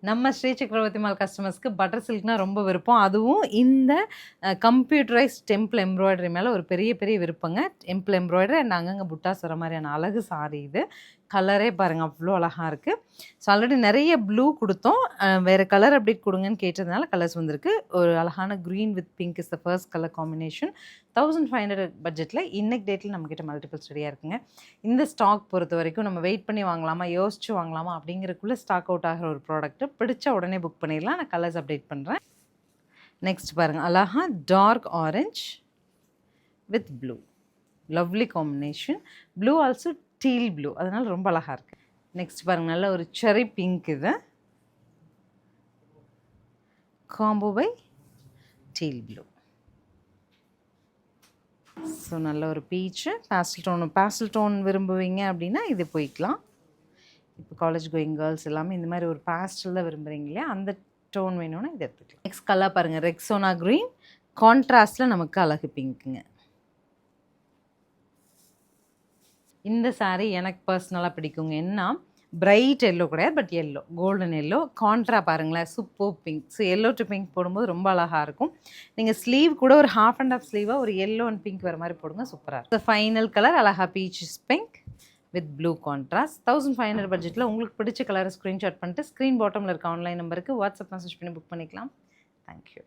நம்ம ஸ்ரீ சக்கரவர்த்தி மால் கஸ்டமர்ஸ்க்கு பட்டர் சில்க்னா ரொம்ப விருப்பம். அதுவும் இந்த கம்ப்யூட்டரைஸ்ட் டெம்பிள் எம்ப்ராய்டரி மேலே ஒரு பெரிய பெரிய விருப்பங்க. டெம்பிள் எம்ப்ராய்டரி அண்ட் அங்கங்கே புட்டாஸ் வர மாதிரியான அழகு சாரி இது. கலரே பாருங்கள் அவ்வளோ அழகாக இருக்குது. ஸோ ஆல்ரெடி நிறைய ப்ளூ கொடுத்தோம். வேறு கலர் அப்டேட் கொடுங்கன்னு கேட்டதுனால கலர்ஸ் வந்திருக்கு. ஒரு அழகான green with pink is the first colour combination. 1500 பட்ஜெட்டில் இன்னைக்கு டேட்டில் நம்மக்கிட்ட மல்டிபிள்ஸ் ரெடியாக இருக்குங்க. இந்த ஸ்டாக் பொறுத்த வரைக்கும் நம்ம வெயிட் பண்ணி வாங்கலாமா, யோசிச்சு வாங்கலாமா அப்படிங்கிறக்குள்ளே ஸ்டாக் அவுட் ஆகிற ஒரு ப்ராடக்ட்டு. பிடிச்ச உடனே புக் பண்ணிடலாம். நான் கலர்ஸ் அப்டேட் பண்ணுறேன். நெக்ஸ்ட் பாருங்கள், அழகாக dark orange with blue, lovely combination. Blue also teal blue, அதனால் ரொம்ப அழகாக இருக்குது. நெக்ஸ்ட் பாருங்கள், நல்ல ஒரு செரி பிங்க். இது combo by teal blue. So நல்ல ஒரு பீச்சு பேஸ்டல் டோன் விரும்புவீங்க அப்படின்னா இது போய்க்கலாம். இப்போ காலேஜ் கோயிங் கேர்ள்ஸ் எல்லாமே இந்த மாதிரி ஒரு பேஸ்டல் தான் விரும்புகிறீங்க இல்லையா, அந்த டோன் வேணும்னா இது எடுத்துக்கலாம். நெக்ஸ்ட் கலர் பாருங்கள், ரெக்ஸோனா க்ரீன் கான்ட்ராஸ்டில் நமக்கு அழகு பிங்க்குங்க. இந்த சாரீ எனக்கு பர்சனலாக பிடிக்குங்க. என்ன பிரைட் எல்லோ கிடையாது, but yellow, golden yellow contra பாருங்களேன், super pink. So yellow to pink போடும்போது ரொம்ப அழகாக இருக்கும். நீங்கள் ஸ்லீவ் கூட ஒரு ஹாஃப் அண்ட் ஆஃப் ஸ்லீவாக ஒரு எல்லோ அண்ட் பிங்க் வர மாதிரி போடுங்க, சூப்பராக இருக்கும். ஃபைனல் கலர் அழகா beach pink with blue contrast. 1500 பட்ஜெட்டில் உங்களுக்கு பிடிச்ச கலரை ஸ்க்ரீன்ஷாட் பண்ணிட்டு ஸ்க்ரீன் பாட்டமில் இருக்க ஆன்லைன் நம்பருக்கு வாட்ஸ்அப் மெசேஜ் பண்ணி புக் பண்ணிக்கலாம். தேங்க்யூ.